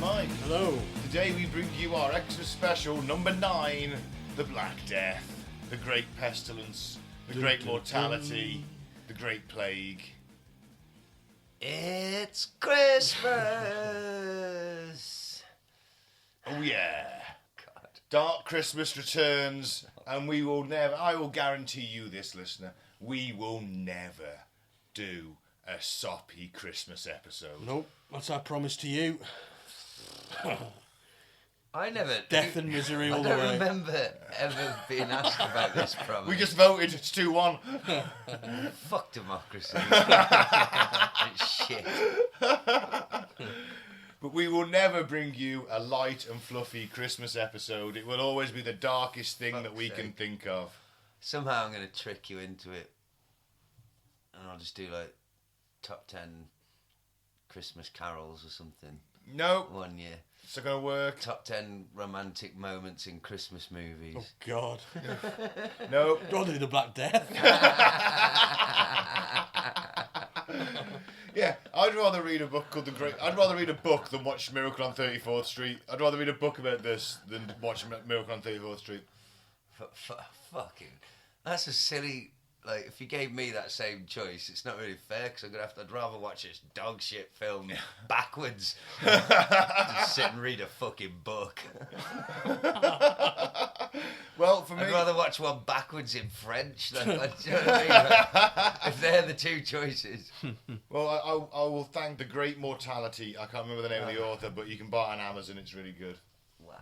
Mike. Hello. Today we bring you our Xmas special, number 9, the Black Death, the Great Pestilence, the Great Mortality, the Great Plague. It's Christmas! Oh yeah. God. Dark Christmas returns, and we will never, I will guarantee you this, listener, we will never do a soppy Christmas episode. Nope, that's our promise to you. I never... Death and misery all the I don't way. remember ever being asked about this promise. We just voted, it's 2-1. Fuck democracy. It's shit. But we will never bring you a light and fluffy Christmas episode. It will always be the darkest thing that we can think of. Somehow I'm going to trick you into it. And I'll just do like top 10 Christmas carols or something. No, One year. it's not going to work. Top 10 romantic moments in Christmas movies. Oh, God. No. I'd rather do the Black Death. Yeah, I'd rather read a book called The Great... I'd rather read a book than watch Miracle on 34th Street. I'd rather read a book about this than watch Miracle on 34th Street. Fucking... That's a silly... Like, if you gave me that same choice, it's not really fair, because I'd rather watch this dog shit film backwards than sit and read a fucking book. Well, for me... I'd rather watch one backwards in French. Do you know what I mean? Like, if they're the two choices. Well, I will thank The Great Mortality. I can't remember the name of the author, but you can buy it on Amazon. It's really good. Wow.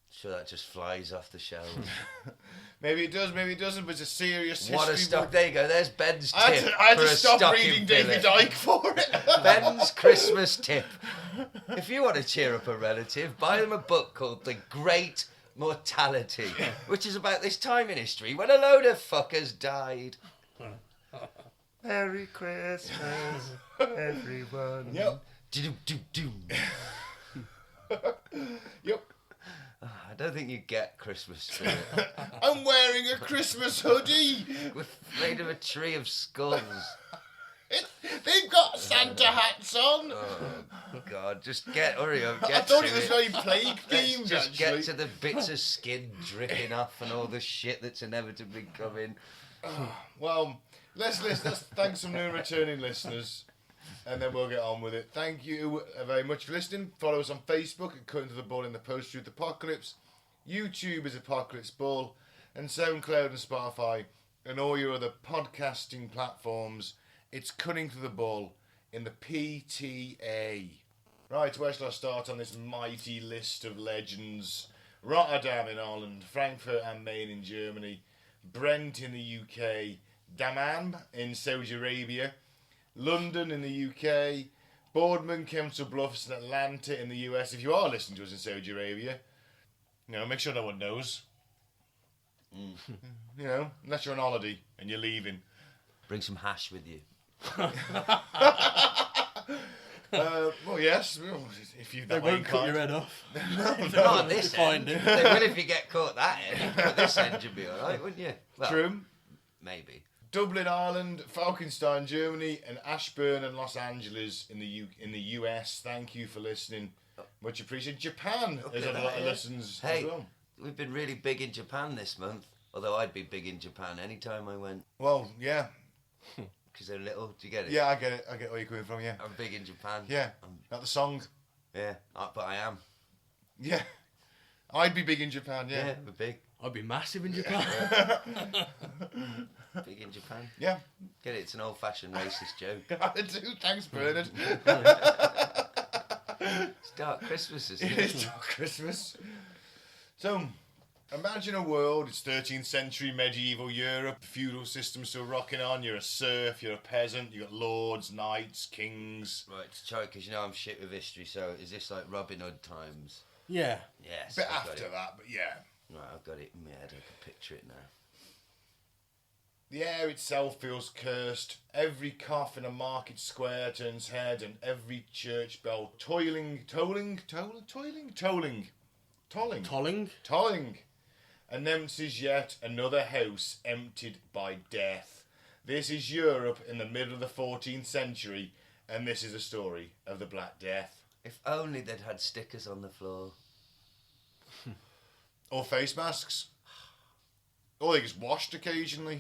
Sure, that just flies off the shelves. Maybe it does, maybe it doesn't, but it's a serious What a history stock. book. There you go. There's Ben's tip. I had for to a stop stocking reading David filler. Icke for it. Ben's Christmas tip. If you want to cheer up a relative, buy them a book called The Great Mortality, which is about this time in history when a load of fuckers died. Merry Christmas, everyone. Yep. Do-do-do-do. Yep. I don't think you get Christmas spirit. I'm wearing a Christmas hoodie. Made of a tree of skulls. They've got Santa hats on. Oh, God, just hurry up, I get thought to it was it. very plague Let's themed, just actually. get to the bits of skin dripping off and all the shit that's inevitably coming. Well, let's thank some new returning listeners, and then we'll get on with it. Thank you very much for listening. Follow us on Facebook at Cutting to the Ball in the Post-Truth Apocalypse. YouTube is Apocalypse Ball, and SoundCloud and Spotify, and all your other podcasting platforms. It's Cutting to the Ball in the PTA. Right, where shall I start on this mighty list of legends? Rotterdam in Holland, Frankfurt am Main in Germany, Brent in the UK, Dammam in Saudi Arabia, London in the UK, Boardman, Council Bluffs and Atlanta in the US. If you are listening to us in Saudi Arabia, make sure no one knows. Unless you're on holiday and you're leaving. Bring some hash with you. Well, yes, if you They won't cut your head off. Not on this Find end. it. They will if you get caught that end. But this end you'd be alright, wouldn't you? Well, True. maybe. Dublin, Ireland, Falkenstein, Germany, and Ashburn and Los Angeles in the US. Thank you for listening. Much appreciated. Japan has had a lot of listens Hey, as well. we've been really big in Japan this month. Although I'd be big in Japan anytime I went. Well, yeah. Because they're little. Do you get it? Yeah, I get it. I get where you're coming from, yeah. I'm big in Japan. Yeah, not the song. Yeah, but I am. Yeah. I'd be big in Japan, Yeah, yeah. we're big. I'd be massive in Japan. Big in Japan. Yeah. Get it? It's an old-fashioned racist joke. I do. Thanks, Bernard. It's dark Christmas, isn't it? It's Christmas. So, imagine a world, it's 13th century medieval Europe, feudal system still rocking on, you're a serf, you're a peasant, you got lords, knights, kings. Right, sorry, because I'm shit with history, so is this like Robin Hood times? Yeah. Yes. Bit I've got after it. that, but yeah. Right, I've got it in my head, I can picture it now. The air itself feels cursed. Every cough in a market square turns head, and every church bell tolling. Announces yet another house emptied by death. This is Europe in the middle of the 14th century, and this is a story of the Black Death. If only they'd had stickers on the floor. Or face masks. Or they just washed occasionally.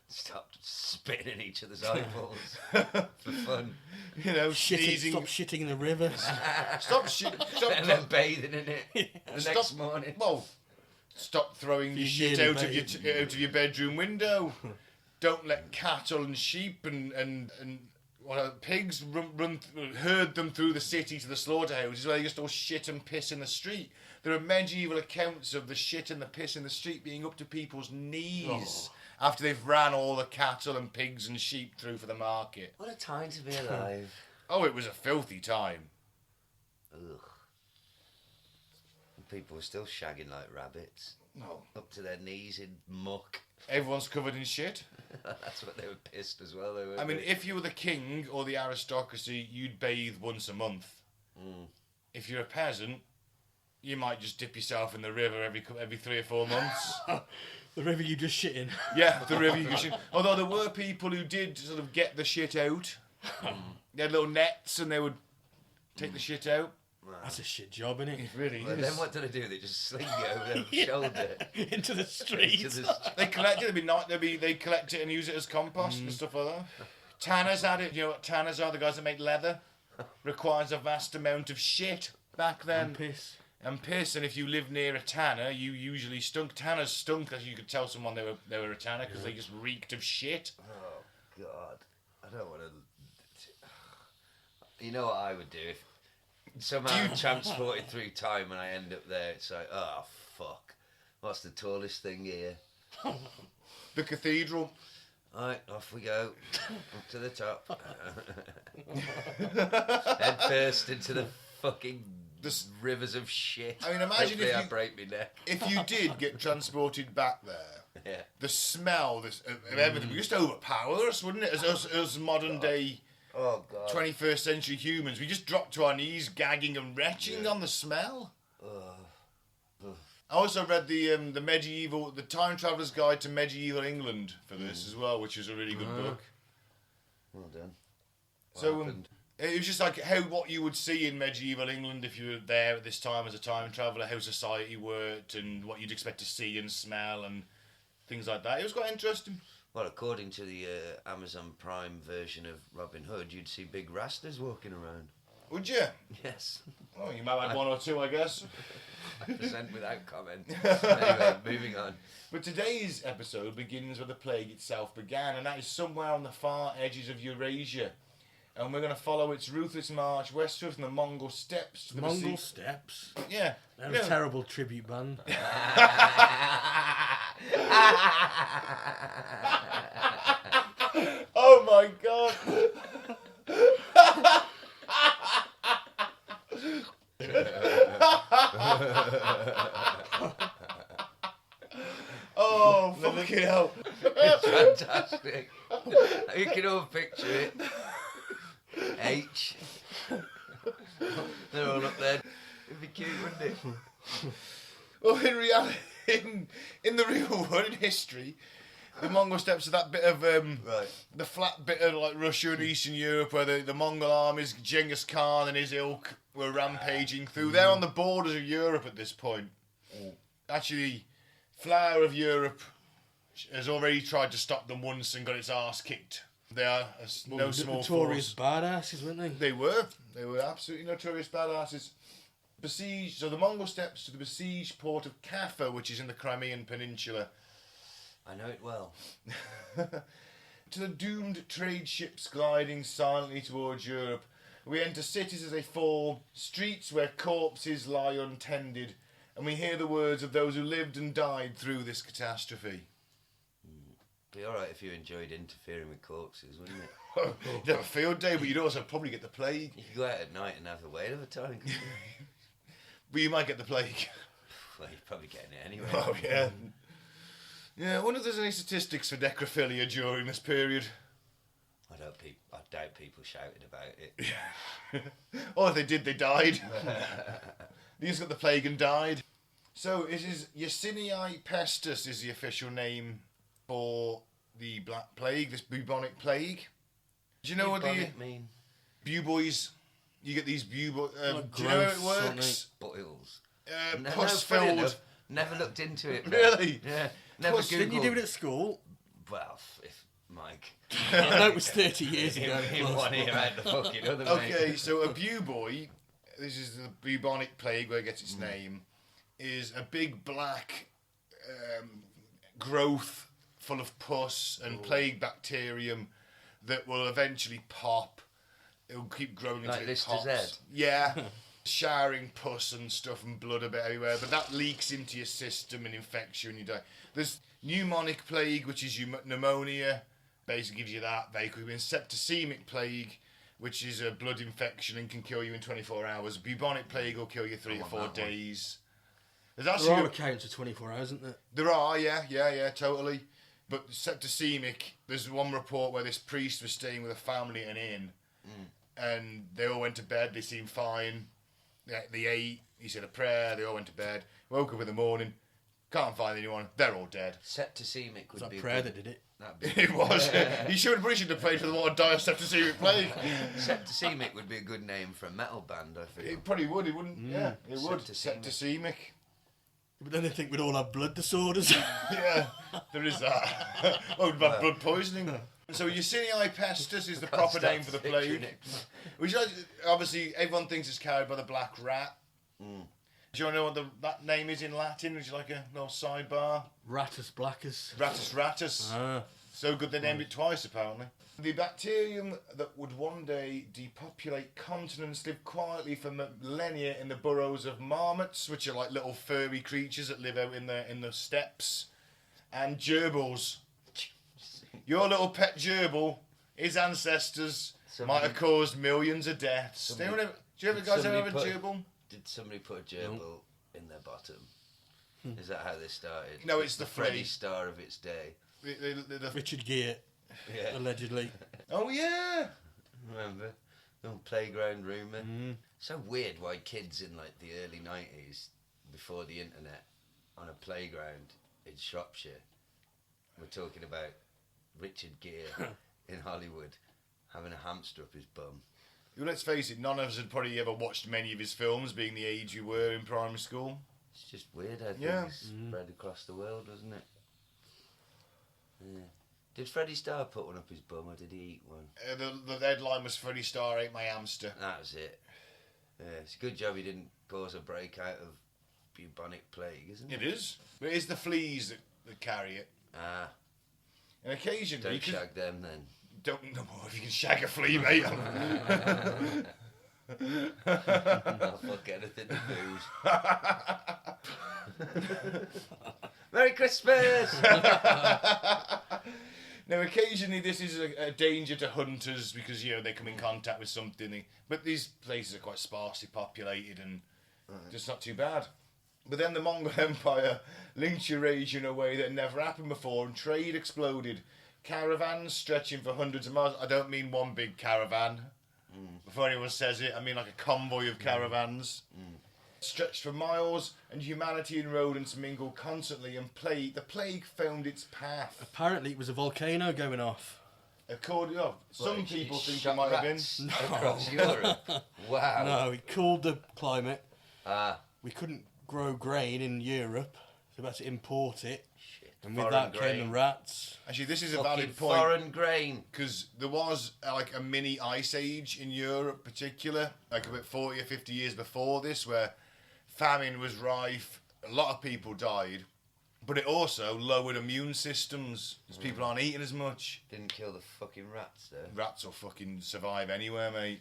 Stop spitting in each other's eyeballs for fun. You know, sneezing. Stop shitting in the rivers. Stop shit. Stop. And then bathing in it the Stop- next morning. Well, stop throwing your shit yearly out of your bedroom window. Don't let cattle and sheep and pigs herd them through the city to the slaughterhouses where they just all shit and piss in the street. There are medieval accounts of the shit and the piss in the street being up to people's knees after they've ran all the cattle and pigs and sheep through for the market. What a time to be alive. Oh, it was a filthy time. Ugh. And people were still shagging like rabbits. No. Up to their knees in muck. Everyone's covered in shit. That's what they were pissed as well. They were. I mean, if you were the king or the aristocracy, you'd bathe once a month. Mm. If you're a peasant, you might just dip yourself in the river every 3 or 4 months. The river you just shit in. Yeah, the river you can shit. Although there were people who did sort of get the shit out. They had little nets and they would take the shit out. That's a shit job, innit? It really Well, is. then what do they do? They just sling it over their shoulder. Into the street. Into the They collect it. They collect it and use it as compost and stuff like that. Tanners had it. You know what tanners are? The guys that make leather. Requires a vast amount of shit back then. And piss. And piss, and if you live near a tanner, you usually stunk. Tanners stunk, as you could tell someone they were a tanner because they just reeked of shit. Oh, God. I don't want to... You know what I would do? If somehow I'm transported through time and I end up there, it's like, oh, fuck. What's the tallest thing here? The cathedral. Alright, off we go. Up to the top. Head first into the fucking rivers of shit. I mean, imagine Hopefully if I you- break my neck. If you did get transported back there, Yeah. the smell of everything would just overpower us, wouldn't it? As us modern day Oh, God. 21st century humans, we just drop to our knees, gagging and retching on the smell. I also read the Time Traveller's Guide to Medieval England for this as well, which is a really good book. Well done. So happened? it was just like what you would see in medieval England if you were there at this time as a time traveller, how society worked and what you'd expect to see and smell and things like that. It was quite interesting. Well, according to the Amazon Prime version of Robin Hood, you'd see big rastas walking around. Would you? Yes. Oh, you might have had one or two, I guess. 100% without comment. Anyway, moving on. But today's episode begins where the plague itself began, and that is somewhere on the far edges of Eurasia. And we're going to follow its ruthless march westward from the Mongol steppes to the Mongol steppes. Yeah. They're You know, a terrible tribute band. oh my god. Oh, fucking hell. It's fantastic. You can all picture it. H. They're all up there. It'd be cute, wouldn't it? Well, in reality, in the real world, in history, the Mongol steppes are that bit of Right. the flat bit of like Russia and Eastern Europe where the Mongol armies, Genghis Khan and his ilk were rampaging through. They're on the borders of Europe at this point. Actually, flower of Europe has already tried to stop them once and got its arse kicked. They are no small Notorious force. badasses, weren't they? They were absolutely notorious badasses. Besieged, so the Mongol steppes to the besieged port of Kaffa, which is in the Crimean Peninsula. I know it well. To the doomed trade ships gliding silently towards Europe, we enter cities as they fall, streets where corpses lie untended, and we hear the words of those who lived and died through this catastrophe. Be alright if you enjoyed interfering with corpses, wouldn't it? You'd have a field day, but you'd also probably get the plague. You could go out at night and have a whale of a time. couldn't you? But you might get the plague. Well, you're probably getting it anyway. Oh, yeah. Yeah, I wonder if there's any statistics for necrophilia during this period. I doubt people shouted about it. Or if they did, they died. They just got the plague and died. So it is Yersinia pestis is the official name for the Black Plague, this bubonic plague. Do you know what the mean? buboes? you get these bubonic. Like Do you know how it growths, works? Boils. Pus funny filled. enough, never looked into it. man. Really? Yeah. Never Pus, Googled. Didn't you do it at school? Well, if Mike. I know it was 30 years ago. In plus, one but- ear out the fucking other, Okay, mate. so a buboy, this is the bubonic plague where it gets its name, is a big black growth full of pus and plague bacterium that will eventually pop. It'll keep growing until Like it Lister's pops. head? Yeah. Showering pus and stuff and blood a bit everywhere, but that leaks into your system and infects you and you die. There's pneumonic plague, which is pneumonia, basically gives you that very quickly. And septicemic plague, which is a blood infection and can kill you in 24 hours. Bubonic plague will kill you 3 to 4 days. There's There actually are accounts of 24 hours, isn't there? there are, yeah, totally. But septicemic, there's one report where this priest was staying with a family at an inn, and they all went to bed. They seemed fine. They ate. He said a prayer. They all went to bed. Woke up in the morning. Can't find anyone. They're all dead. Septicemic would Was that be prayer a that good, did it? that'd be It was. He should have have prayed for the one to die of septicemic plague. Septicemic would be a good name for a metal band, I feel. It probably would. It wouldn't. Yeah, it would. Septicemic. Septicemic. But then they think we'd all have blood disorders. Yeah, there is that. Oh, about blood poisoning. So Yersinia pestis is the proper name for the plague. Which obviously everyone thinks it's carried by the black rat. Do you want to know what that name is in Latin? Would you like a little sidebar? Rattus blaccus. Rattus rattus. Ah. So good they named it twice apparently. The bacterium that would one day depopulate continents lived quietly for millennia in the burrows of marmots, which are like little furry creatures that live out in the steppes, and gerbils. Your little pet gerbil, his ancestors might have caused millions of deaths. Do you ever guys ever have a gerbil? Did somebody put a gerbil in their bottom? Is that how they started? No, it's the Freddie flea. Star of its day. Richard Gere, Yeah. allegedly. Oh yeah. Remember? Little playground rumour. So weird why kids in like the early 90s, before the internet, on a playground in Shropshire, were talking about Richard Gere in Hollywood having a hamster up his bum. Well, let's face it, none of us had probably ever watched many of his films, being the age we were in primary school. It's just weird how Yeah. things spread across the world, wasn't it? Yeah. Did Freddie Starr put one up his bum, or did he eat one? The headline was Freddie Starr ate my hamster. That was it. Yeah, it's a good job he didn't cause a breakout of bubonic plague, isn't it? It is. But it is the fleas that carry it. Ah, And occasionally... don't 'cause- shag them then. Don't know if you can shag a flea, mate. I'll fuck anything to booze. Merry Christmas! Now, occasionally this is a danger to hunters because, they come in contact with something. But these places are quite sparsely populated and just not too bad. But then the Mongol Empire linked Eurasia in a way that never happened before and trade exploded. Caravans stretching for hundreds of miles. I don't mean one big caravan. Before anyone says it, I mean like a convoy of caravans. Stretched for miles, and humanity and rodents mingled constantly, and the plague found its path. Apparently it was a volcano going off. According, some people think it Shot might have been. rats across Europe. Wow. No, it cooled the climate. Ah, We couldn't grow grain in Europe, so we had to import it. shit. And with Foreign that came grain. the rats. Actually, this is a Fucking valid point foreign grain. because there was like a mini ice age in Europe, particular, like about 40 or 50 years before this, where famine was rife. A lot of people died, but it also lowered immune systems because people aren't eating as much. Didn't kill the fucking rats though. Rats will fucking survive anywhere, mate.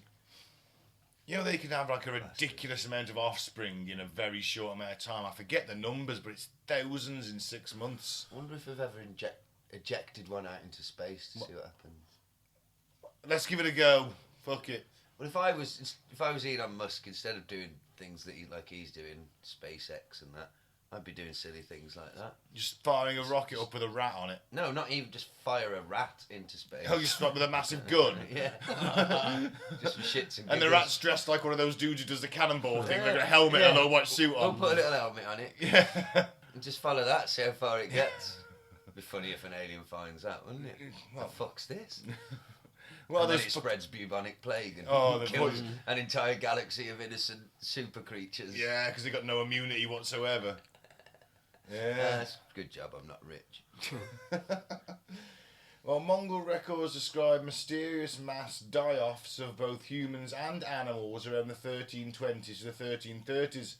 They can have like a ridiculous amount of offspring in a very short amount of time. I forget the numbers, but it's thousands in 6 months. I wonder if we've ever ejected one out into space to see what happens. Let's give it a go. Fuck it. Well, if I was Elon Musk, instead of doing things that he's doing, SpaceX and that, I'd be doing silly things like that. Just firing a rocket up with a rat on it. No, not even just fire a rat into space. Oh, you stop with a massive gun. Yeah. Just for shits and giggles. And the rat's dressed like one of those dudes who does the cannonball thing, Yeah. with a helmet and a white suit We'll on. put a little helmet on it. Yeah. And just follow that, see how far it gets. It'd be funny if an alien finds out, wouldn't it? What the fuck's this? Well, and then there's it spreads bubonic plague and the kills an entire galaxy of innocent super creatures. Yeah, because they got no immunity whatsoever. Yeah. That's good job. I'm not rich. Well, Mongol records describe mysterious mass die-offs of both humans and animals around the 1320s to the 1330s,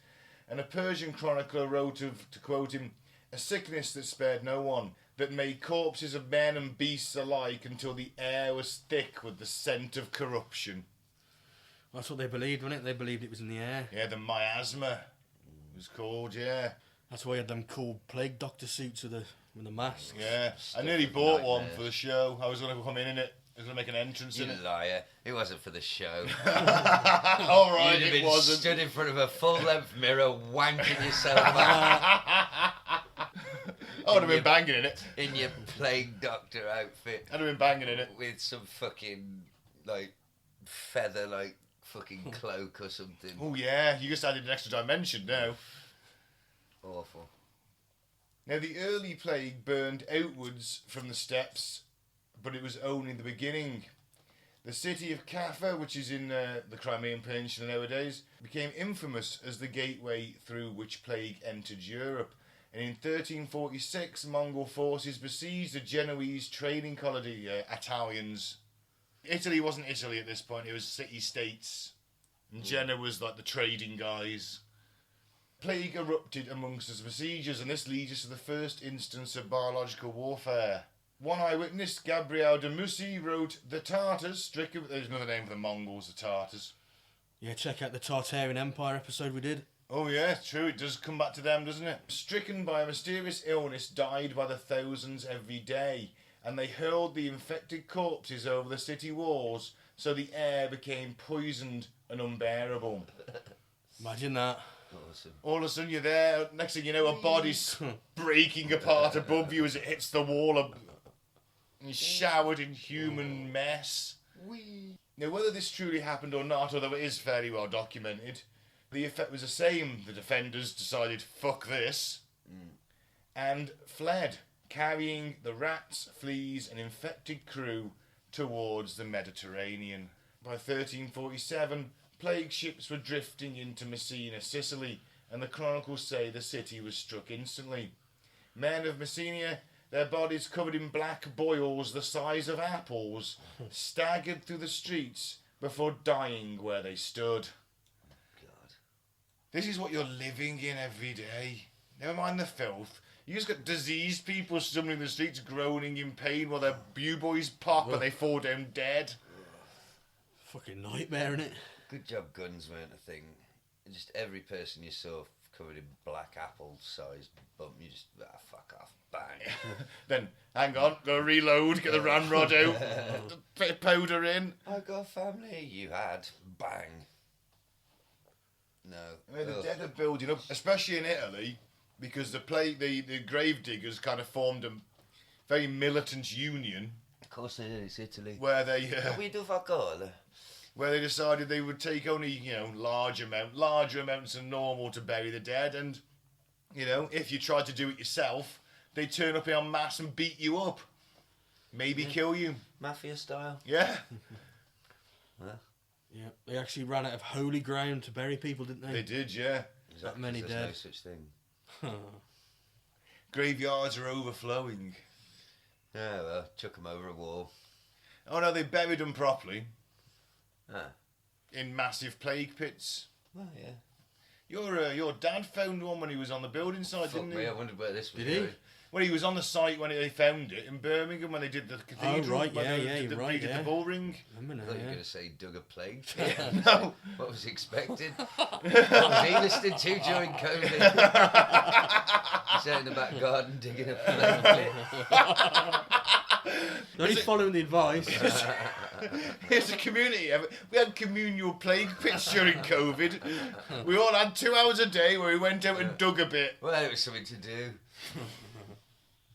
and a Persian chronicler wrote to quote him, "A sickness that spared no one, that made corpses of men and beasts alike until the air was thick with the scent of corruption." That's what they believed, wasn't it? They believed it was in the air. Yeah, the miasma it was called, yeah. That's why you had them cool plague doctor suits with the masks. Yeah, I Stuff nearly of bought one nightmares. for the show. I was going to come in it. I was going to make an entrance You in it. liar. It wasn't for the show. All right, You'd have it been wasn't. stood in front of a full-length mirror wanking yourself out I would have been banging in it. in your plague doctor outfit I'd have been banging in it. with some fucking, like, feather, like, fucking cloak or something. Oh yeah, you just added an extra dimension now. Awful. Now the early plague burned outwards from the steppes, but it was only the beginning. The city of Kaffa, which is in the Crimean Peninsula nowadays, became infamous as the gateway through which plague entered Europe. And in 1346, Mongol forces besieged the Genoese trading colony, Italians. Italy wasn't Italy at this point, it was city-states. And Genoa was like the trading guys. Plague erupted amongst the besiegers, and this leads us to the first instance of biological warfare. One eyewitness, Gabriel de Mussy, wrote, "The Tartars, stricken..." There's another name for the Mongols, the Tartars. Yeah, check out the Tartarian Empire episode we did. Oh yeah, it's true, it does come back to them, doesn't it? Stricken by a mysterious illness, died by the thousands every day, and they hurled the infected corpses over the city walls, so the air became poisoned and unbearable. Imagine that. Awesome. All of a sudden you're there, next thing you know, a body's breaking apart above you as it hits the wall, and you're showered in human mess. Now, whether this truly happened or not, although it is fairly well documented, the effect was the same. The defenders decided, fuck this, and fled, carrying the rats, fleas, and infected crew towards the Mediterranean. By 1347, plague ships were drifting into Messina, Sicily, and the chronicles say the city was struck instantly. Men of Messina, their bodies covered in black boils the size of apples, staggered through the streets before dying where they stood. God. This is what you're living in every day. Never mind the filth. You just got diseased people stumbling the streets, groaning in pain while their boys pop and they fall down dead. Fucking nightmare, innit? Good job guns weren't a thing. Just every person you saw covered in black apple-sized bump, you just, fuck off, bang. Then, hang on, gotta reload, get the ramrod out, put a bit of powder in. I got a family. You had, bang. No. I mean, the Ugh. dead are building up, especially in Italy, because the grave diggers kind of formed a very militant union Of course it is, Italy. where they We do fuck all. where they decided they would take only larger amounts than normal to bury the dead, and if you tried to do it yourself, they'd turn up en masse and beat you up, maybe kill you. Mafia style. Yeah, Yeah, they actually ran out of holy ground to bury people, didn't they they? did. Yeah, Is that many there's dead. no such thing. graveyards are overflowing. Yeah, well, chuck them over a wall. Oh no, they buried them properly Ah. in massive plague pits. Well, yeah. Your dad found one when he was on the building site, Fuck didn't me, he? I wondered where this was Did he? going. Well, he was on the site when they found it in Birmingham when they did the cathedral. right, when yeah, they yeah, did you're the, right, redid yeah. the bull ring. Remember I now, thought you were yeah. going to say dug a plague. No. What was he expecting? What was he listening to during COVID? He's out in the back garden digging a plague pit. No, he's following the advice. It's a community. We had communal plague pits during COVID. We all had 2 hours a day where we went out and dug a bit. Well, it was something to do.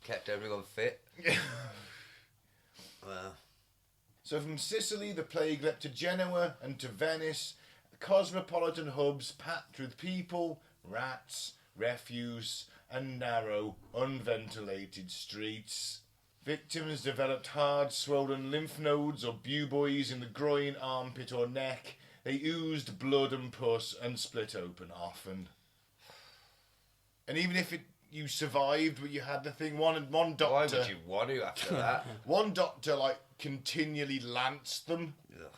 Kept everyone fit. Well, So from Sicily, the plague leapt to Genoa and to Venice, cosmopolitan hubs packed with people, rats, refuse, and narrow, unventilated streets. Victims developed hard, swollen lymph nodes or buboes in the groin, armpit, or neck. They oozed blood and pus and split open often. And even if you survived, but you had the thing, one doctor... Why would you want to after that? One doctor, like, continually lanced them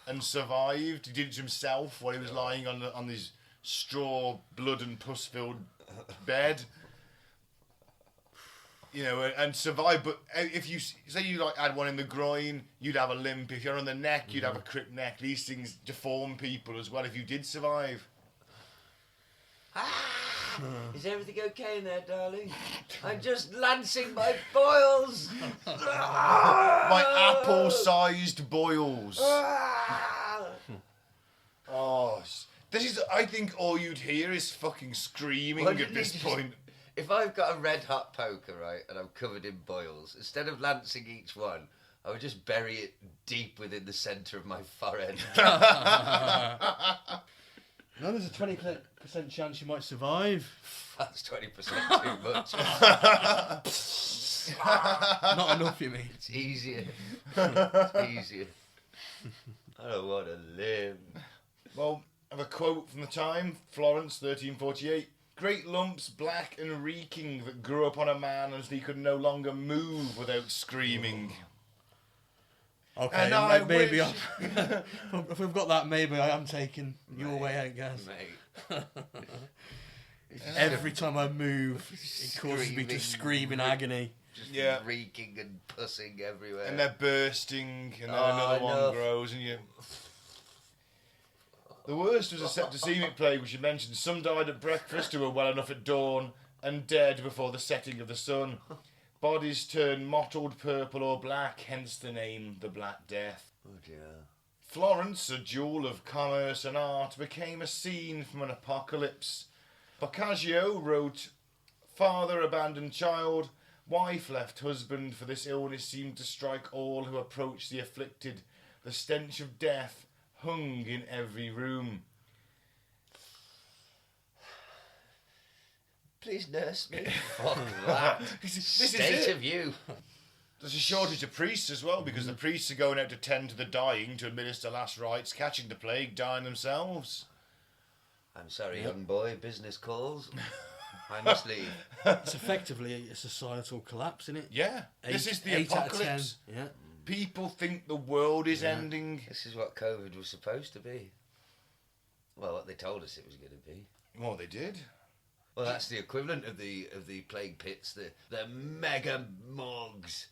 and survived. He did it to himself while he was lying on his straw, blood and pus-filled bed. You know, and survive. But if you say you like had one in the groin, you'd have a limp. If you're on the neck, you'd have a crimped neck. These things deform people as well. If you did survive. Is everything okay in there, darling? I'm just lancing my boils. My apple-sized boils. Oh, this is. I think all you'd hear is fucking screaming at this point. If I've got a red hot poker, right, and I'm covered in boils, instead of lancing each one, I would just bury it deep within the centre of my forehead. No, there's a 20% chance you might survive. That's 20% too much. Not enough, you mean? It's easier. It's easier. I don't want to live. Well, I have a quote from the time, Florence, 1348. Great lumps, black and reeking, that grew upon a man as he could no longer move without screaming. Okay, And I maybe wish... if we've got that, maybe I am taking your way out, guys. Mate. Every time I move, it causes me to scream in agony. Just Yeah. reeking and pussing everywhere. And they're bursting, and then Oh, another one enough. grows, and you... The worst was a septicemic plague, which you mentioned. Some died at breakfast who were well enough at dawn, and dead before the setting of the sun. Bodies turned mottled purple or black, hence the name the Black Death. Oh dear. Florence, a jewel of commerce and art, became a scene from an apocalypse. Boccaccio wrote, "Father abandoned child, wife left husband, for this illness seemed to strike all who approached the afflicted. The stench of death hung in every room." Please nurse me. Fuck that. This is State it. of you. There's a shortage of priests as well, because the priests are going out to tend to the dying, to administer last rites, catching the plague, dying themselves. I'm sorry, young boy. Business calls. I must leave. It's effectively a societal collapse, isn't it? Yeah, this is the 8 out of 10. apocalypse. Yeah. People think the world is ending. This is what COVID was supposed to be. Well, what they told us it was going to be. Well, they did. Well, that's the equivalent of the plague pits, the mega morgues,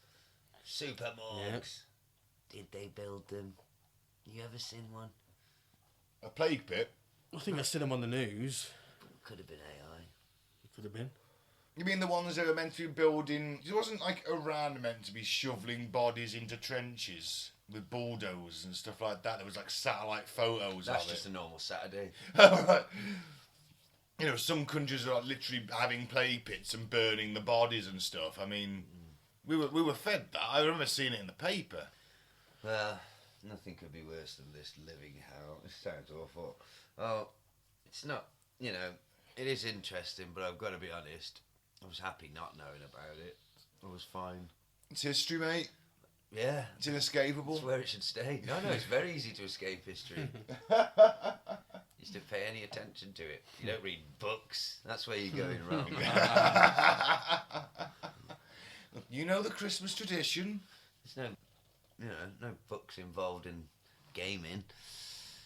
super morgues. Did they build them? You ever seen one? A plague pit? I think I seen them on the news. Could have been AI. It could have been. You mean the ones that were meant to be building... It wasn't like Iran meant to be shoveling bodies into trenches with bulldozers and stuff like that. There was like satellite photos That's of just it. a normal Saturday. Right. You know, some countries are like literally having plague pits and burning the bodies and stuff. I mean, we were fed that. I remember seeing it in the paper. Well, nothing could be worse than this living hell. It sounds awful. Oh, it's not, you know, it is interesting, but I've got to be honest. I was happy not knowing about it. I was fine. It's history, mate. Yeah. It's inescapable. That's where it should stay. No, it's very easy to escape history. You just don't pay any attention to it. You don't read books. That's where you're going wrong. You know the Christmas tradition. There's no books involved in gaming.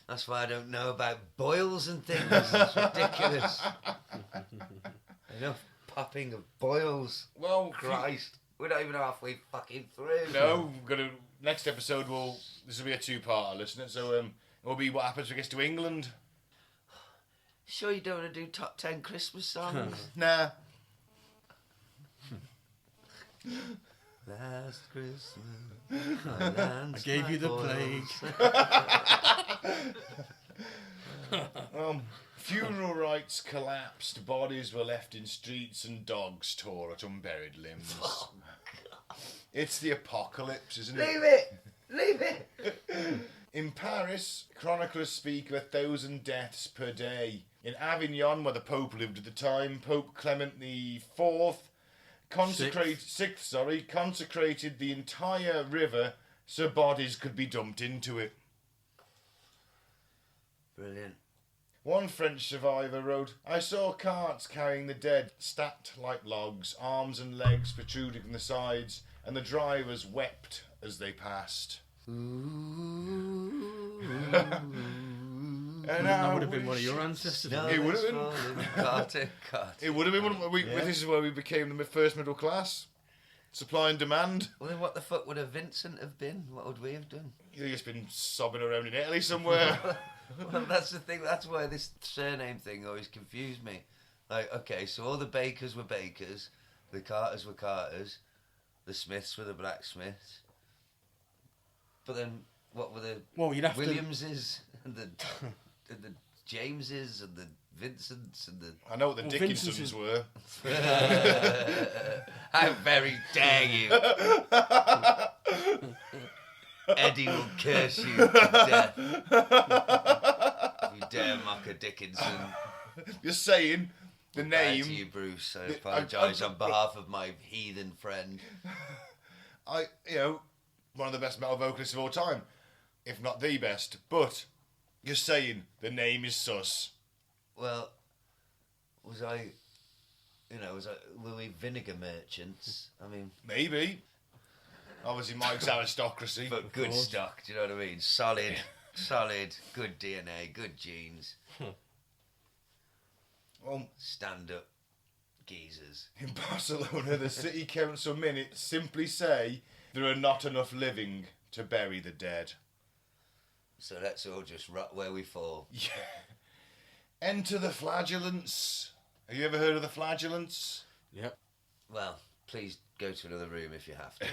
That's why I don't know about boils and things. It's ridiculous. Enough popping of boils. Well, Christ. We're not even halfway fucking through. No, next episode this will be a 2-parter, listen it. So it will be what happens when it gets to England. Sure you don't want to do top 10 Christmas songs? Nah. Last Christmas, I gave you the plague. Funeral rites collapsed, bodies were left in streets, and dogs tore at unburied limbs. It's the apocalypse, isn't it? Leave it! In Paris, chroniclers speak of 1,000 deaths per day. In Avignon, where the Pope lived at the time, Pope Clement IV consecrated the entire river so bodies could be dumped into it. Brilliant. One French survivor wrote, I saw carts carrying the dead stacked like logs, arms and legs protruding from the sides, and the drivers wept as they passed. And That would have been one of your ancestors. It would have been. Carter. It would have been one of This is where we became the first middle class. Supply and demand. Well, then what the fuck would a Vincent have been? What would we have done? You've just been sobbing around in Italy somewhere. Well, that's the thing. That's why this surname thing always confused me. Like, okay, so all the bakers were bakers, the carters were carters, the smiths were the blacksmiths. But then, what were the Well, you'd have Williamses and the Jameses and the Vincents and the... I know what the Vincent's Dickinsons were. How very dare you! Eddie will curse you to death. If you dare mock a Dickinson. You're saying the Bad name. to you, Bruce. I apologise on behalf of my heathen friend. One of the best metal vocalists of all time, if not the best. But you're saying the name is sus. Well, were we vinegar merchants? I mean, Maybe. Obviously, Mike's aristocracy. but good stock. Do you know what I mean? Solid, good DNA, good genes. Well, Stand up, geezers. in Barcelona, the city council minutes simply say there are not enough living to bury the dead. So let's all just rot where we fall. Yeah. Enter the flagellants. Have you ever heard of the flagellants? Yep. Well, please go to another room if you have to.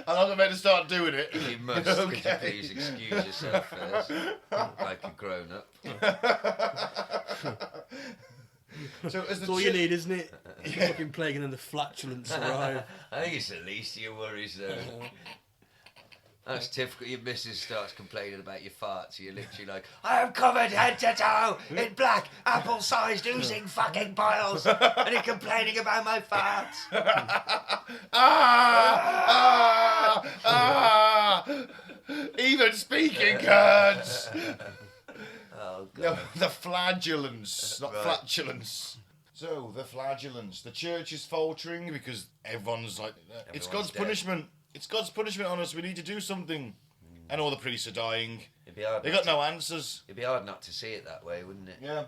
I'm not about to start doing it. If you must, could you please excuse yourself first, like a grown-up. So as That's all you need, isn't it? Fucking plague and then the flatulence arrive. I think it's the least of your worries, though. That's typical. Your missus starts complaining about your farts. You're literally like, I am covered head to toe in black, apple-sized, oozing fucking piles, and you're complaining about my farts. Even speaking, cunts. Oh, God. No, the flagellants, not Right. flatulence. So, the flagellants. The church is faltering because everyone's like, it's God's dead. punishment. It's God's punishment on us. We need to do something. And all the priests are dying. It'd be hard They not got no answers. It'd be hard not to see it that way, wouldn't it? Yeah.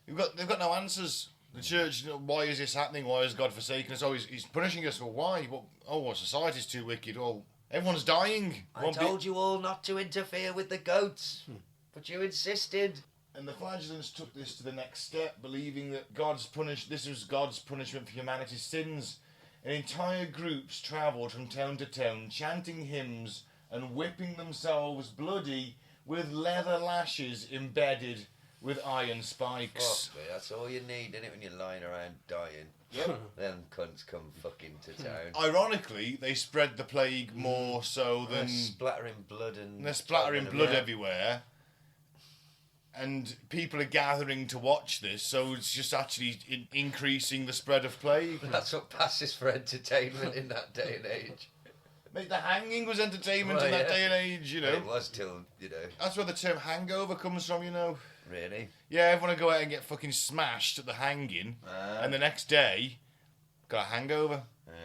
They've got no answers. The church, why is this happening? Why is God forsaken us? Oh, he's punishing us. Well, why? Well, society's too wicked. Oh, everyone's dying. I told you all not to interfere with the goats, but you insisted. And the flagellants took this to the next step, believing that this was God's punishment for humanity's sins. And entire groups travelled from town to town, chanting hymns and whipping themselves bloody with leather lashes embedded with iron spikes. Fuck me, that's all you need, innit, when you're lying around dying. Yep. Them cunts come fucking to town. Ironically, they spread the plague more so They're than... splattering blood and... They're splattering blood Yeah. everywhere. And people are gathering to watch this, so it's just actually increasing the spread of plague. That's what passes for entertainment in that day and age. Mate, the hanging was entertainment Well, in that yeah. day and age, you know. It was till, That's where the term hangover comes from, you know. really. Yeah, everyone would go out and get fucking smashed at the hanging, and the next day, got a hangover.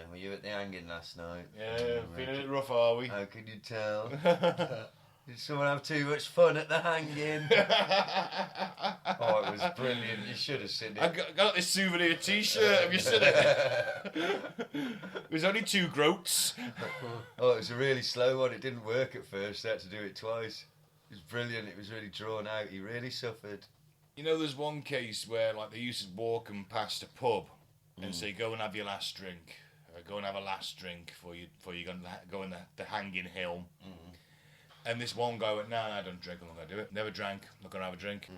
Were you at the hanging last night? Yeah, feeling a bit rough, are we? How can you tell? Did someone have too much fun at the hanging? Oh, it was brilliant. You should have seen I it. got this souvenir T-shirt. Have you seen it? It was only 2 groats. Oh, it was a really slow one. It didn't work at first. I had to do it twice. It was brilliant. It was really drawn out. He really suffered. You know, there's one case where like they used to walk them past a pub and say, "Go and have your last drink. Go and have a last drink before you go in the hanging hill." And this one guy went, "No, I don't drink. I'm not gonna do it. Never drank. I'm not gonna have a drink."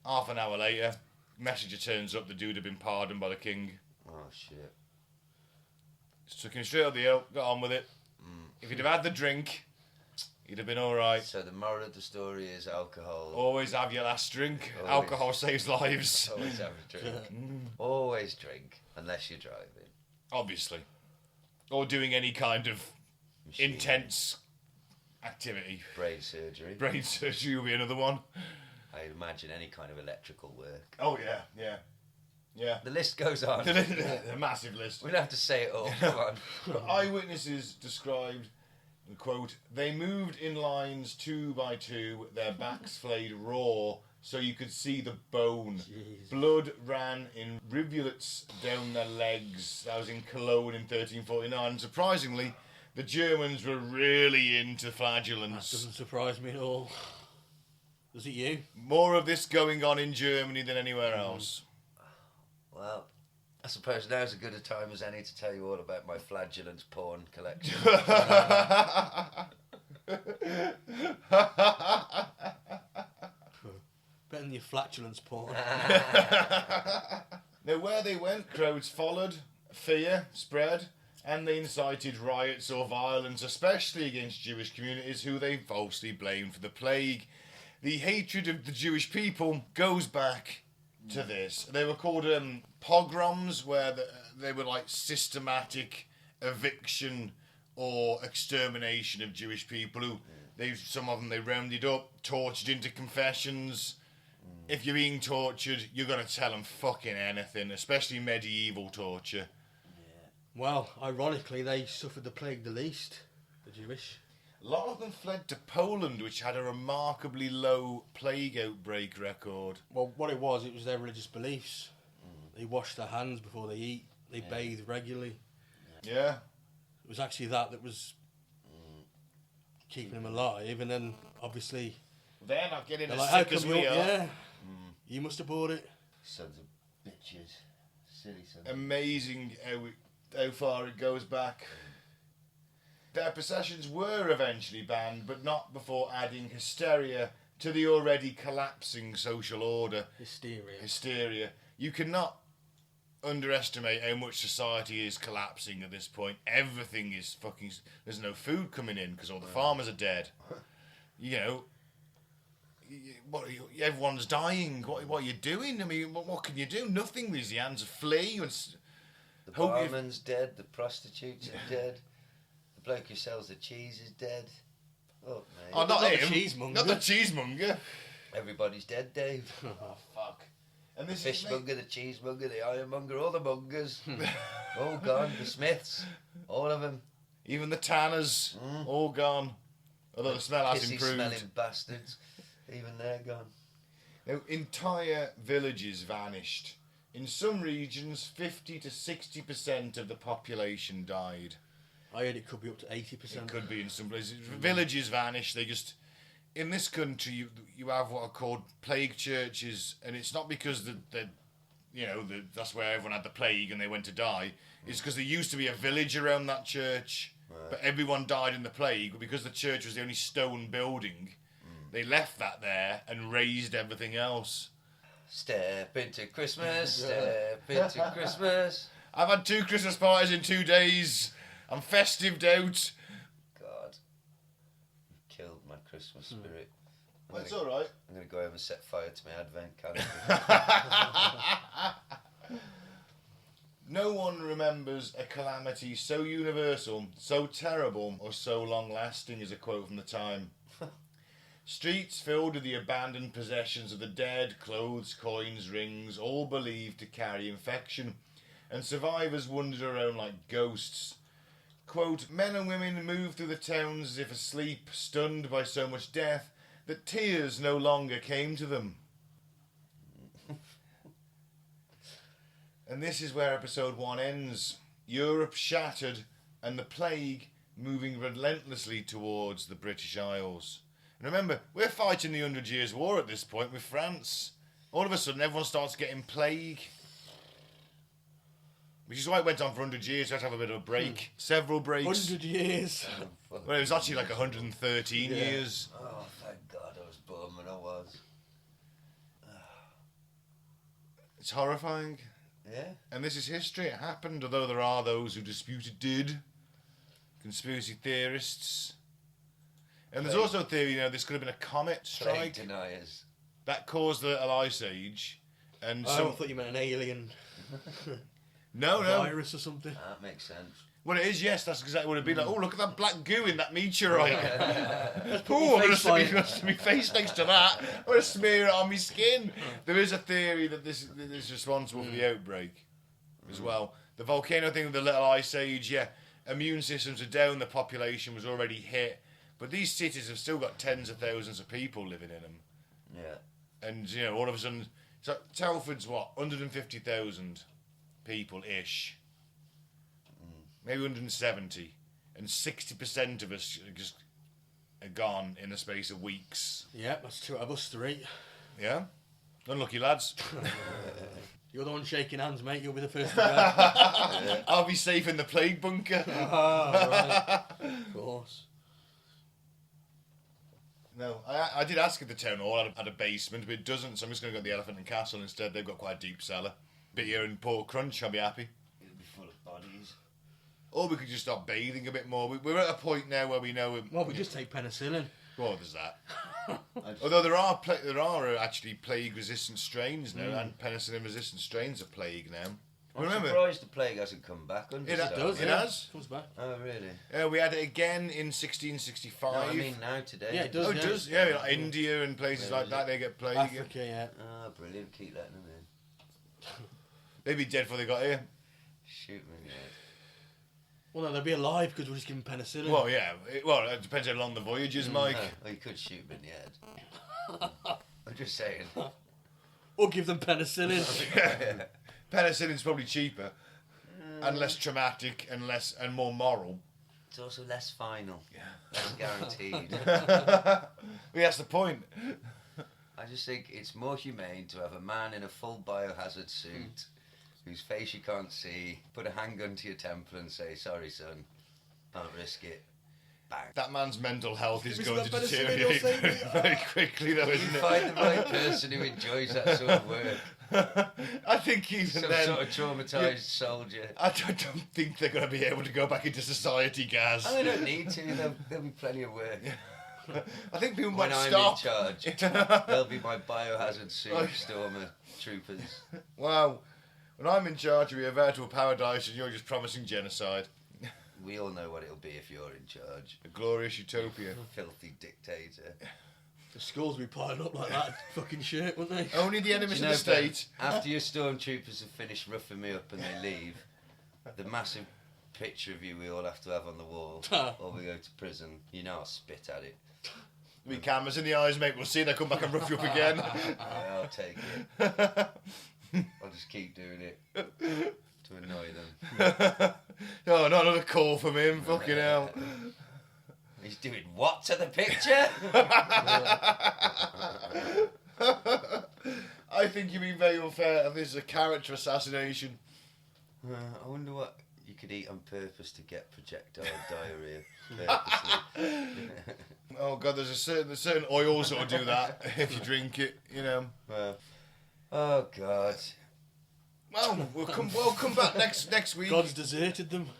Half an hour later, messenger turns up. The dude had been pardoned by the king. Oh, shit. Just took him straight up the hill. Got on with it. If he'd have had the drink, He'd have been all right. So the moral of the story is alcohol. Always have your last drink. Always. Alcohol saves lives. Always have a drink. Always drink, unless you're driving. Obviously. Or doing any kind of Machine. intense activity. Brain surgery. Brain surgery will be another one. I imagine any kind of electrical work. Oh, yeah, yeah. Yeah. The list goes on. A massive list. We don't have to say it all. Come on. Eyewitnesses described, quote, they moved in lines 2 by 2, their backs flayed raw, so you could see the bone. Jeez. Blood ran in rivulets down their legs. That was in Cologne in 1349. Surprisingly, the Germans were really into That flagellants. doesn't surprise me at all. Was it you? More of this going on in Germany than anywhere else. Well, I suppose now's as good a time as any to tell you all about my flagellants porn collection. Better than your flatulence porn. Now, where they went, crowds followed, fear spread, and they incited riots or violence, especially against Jewish communities who they falsely blamed for the plague. The hatred of the Jewish people goes back to this. They were called pogroms, where they were like systematic eviction or extermination of Jewish people. Who some of them they rounded up, tortured into confessions. If you're being tortured, you're gonna tell them fucking anything, especially medieval torture. Well, ironically, they suffered the plague the least, the Jewish. A lot of them fled to Poland, which had a remarkably low plague outbreak record. Well, what it was their religious beliefs. They washed their hands before they eat. They bathed regularly. Yeah. It was actually that was keeping them alive. And then, obviously, They're not getting they're as like, how sick come as you? we are. Yeah, you must have bought it. Sons of bitches. Silly sons. Amazing how far it goes back. Their processions were eventually banned, but not before adding hysteria to the already collapsing social order. Hysteria. You cannot underestimate how much society is collapsing at this point. Everything is fucking... There's no food coming in because all the farmers are dead. You know... everyone's dying. What are you doing? I mean, what can you do? Nothing. There's the hands of flee. The barman's dead. The prostitutes are dead. The bloke who sells the cheese is dead. Oh, mate. Oh, not Not the him. cheesemonger. Not the cheesemonger. Everybody's dead, Dave. Oh, fuck. And The this is fishmonger, the cheesemonger, the ironmonger, all the mongers. All gone. The Smiths. All of them. even the tanners, all gone. Although the smell has improved. Smelling bastards. Even they're gone. Now, entire villages vanished. In some regions, 50 to 60% of the population died. I heard it could be up to 80%. It could be in some places. Villages vanished. They just... In this country, you have what are called plague churches, and it's not because that's where everyone had the plague and they went to die. It's because there used to be a village around that church, but everyone died in the plague. But because the church was the only stone building, they left that there and raised everything else. Step into Christmas, step into Christmas. I've had 2 Christmas parties in 2 days. I'm festived out. God, you've killed my Christmas spirit. That's all right. I'm going to go home and set fire to my advent calendar. No one remembers a calamity so universal, so terrible, or so long-lasting, is a quote from the time. Streets filled with the abandoned possessions of the dead, clothes, coins, rings, all believed to carry infection, and survivors wandered around like ghosts. Quote, men and women moved through the towns as if asleep, stunned by so much death, that tears no longer came to them. And this is where episode 1 ends. Europe shattered, and the plague moving relentlessly towards the British Isles. And remember, we're fighting the 100 Years' War at this point with France. All of a sudden, everyone starts getting plague. Which is why it went on for 100 years. We had to have a bit of a break. Several breaks. 100 years. Well, it was actually like 113 years. Oh, thank God I was born when I was. It's horrifying. Yeah? And this is history. It happened, although there are those who dispute it did. Conspiracy theorists. And there's also a theory, this could have been a comet Plague strike deniers. that caused the little ice age. And I thought you meant an alien no. virus or something. That makes sense. Well, it is, yes, that's exactly what it'd be like. Oh, look at that black goo in that meteorite. Oh, I'm going to stick my face next to that. I'm going to smear it on my skin. There is a theory that this is responsible for the outbreak as well. The volcano thing with the little ice age, yeah, immune systems are down, the population was already hit. But these cities have still got tens of thousands of people living in them. Yeah. And, all of a sudden... So Telford's, 150,000 people-ish. Maybe 170. And 60% of us just are gone in the space of weeks. Yeah, that's 2 out of us 3. Yeah? Unlucky lads. You're the one shaking hands, mate. You'll be the first to go. I'll be safe in the plague bunker. Oh, right. Of course. No, I did ask if the town hall had a basement, but it doesn't, so I'm just going to go to the Elephant and Castle instead. They've got quite a deep cellar. Beer and pork crunch, I'll be happy. It'll be full of bodies. Or we could just start bathing a bit more. We're at a point now where we know... Well, we just take penicillin. Well, there's that. Although there are actually plague-resistant strains now, and penicillin-resistant strains of plague now. I'm Remember, surprised the plague hasn't come back. it does. It has. Comes back. Oh, really? We had it again in 1665. No, I mean now today. Yeah, it does. Oh, it does. Yeah, like India and places like that, they get plague. Africa, yeah. Oh, brilliant. Keep letting them in. They'd be dead before they got here. Shoot me, yeah. Well, no, they'll be alive because we're just giving penicillin. Well, yeah. It depends how long the voyage is, Mike. Oh, you could shoot me in the head. I'm just saying. Or give them penicillin. Penicillin's probably cheaper and less traumatic and more moral. It's also less final. Yeah. Less guaranteed. Well, that's the point. I just think it's more humane to have a man in a full biohazard suit whose face you can't see, put a handgun to your temple and say, sorry son, can't risk it. Bang. That man's mental health is Is going that to penicillin deteriorate you're saying? very quickly though, You isn't find it? the right person who enjoys that sort of work. I think even Some then... sort of traumatised soldier. I don't think they're going to be able to go back into society, Gaz. And they don't need to, there'll be plenty of work. I think people When might I'm stop. in charge, they'll be my biohazard suit stormer troopers. Wow. When I'm in charge, we have virtual paradise and you're just promising genocide. We all know what it'll be if you're in charge. A glorious utopia. Filthy dictator. The schools will be piling up like that fucking shit, won't they? Only the enemies Do of you the know, Ben, state. after your stormtroopers have finished roughing me up and they leave, the massive picture of you we all have to have on the wall, or we go to prison, I'll spit at it. We cameras in the eyes, mate. We'll see they come back and rough you up again. Yeah, I'll take it. I'll just keep doing it to annoy them. Oh, not another call from him. Fucking hell. He's doing what to the picture? I think you're being very unfair. This is a character assassination. I wonder what you could eat on purpose to get projectile diarrhea. Purposely. Oh God, there's certain oils that'll do that if you drink it. Well, oh God. Well, we'll come back next week. God's deserted them.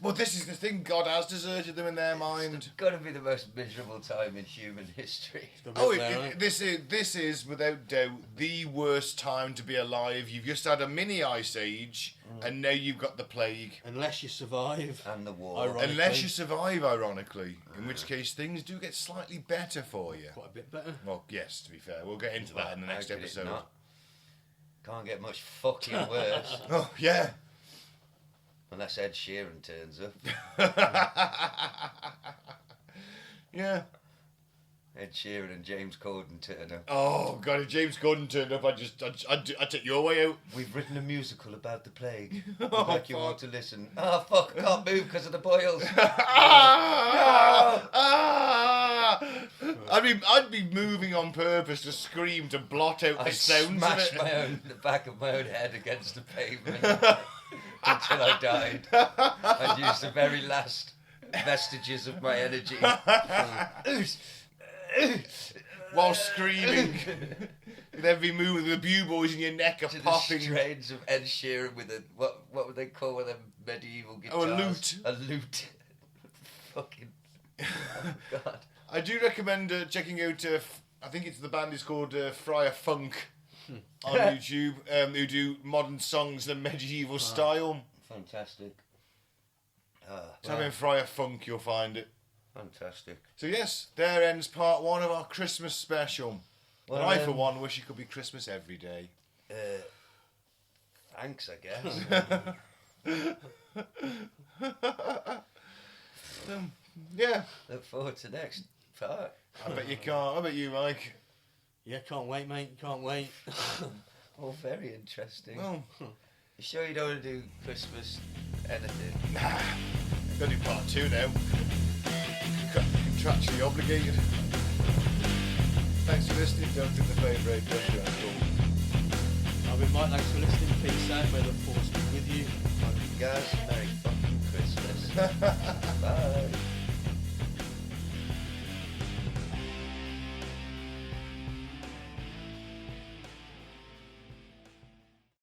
Well, this is the thing. God has deserted them in their mind. It's got to be the most miserable time in human history. Oh, this is without doubt the worst time to be alive. You've just had a mini ice age, and now you've got the plague. Unless you survive. And the war. Ironically. Unless you survive, ironically, in which case things do get slightly better for you. Quite a bit better. Well, yes, to be fair, we'll get into that in the next How could it episode. not? Can't get much fucking worse. Oh yeah. Unless Ed Sheeran turns up. Yeah. Ed Sheeran and James Corden turn up. Oh God, if James Gordon turned up, I'd take your way out. We've written a musical about the plague. We'd Oh, like you all fuck. to listen. Oh fuck, I can't move because of the boils. I'd be moving on purpose to scream to blot out the I'd sounds smash of it. the back of my own head against the pavement until I died. I'd use the very last vestiges of my energy. While screaming. With every move, the buboes in your neck are To the popping. strains of Ed Sheeran with a what would they call one of them medieval guitars? Oh, a lute. A lute. Fucking. Oh God. I do recommend checking out. I think the band is called Friar Funk on YouTube. Who do modern songs in a medieval style. Fantastic. Type in Friar Funk, you'll find it. Fantastic. So yes, there ends part 1 of our Christmas special. Well, and I, for one, wish it could be Christmas every day. Thanks, I guess. Yeah. Look forward to next part. I bet you can't. I bet you, Mike. Yeah, can't wait, mate. Can't wait. Oh, very interesting. Well, You sure you don't want to do Christmas anything? nah. Gotta do part 2 now. Contractually obligated. Thanks for listening. Don't think the favourite pressure at all. I've been Mike. Thanks for listening. Peace out. May the force be with you. Guys, Merry fucking Christmas.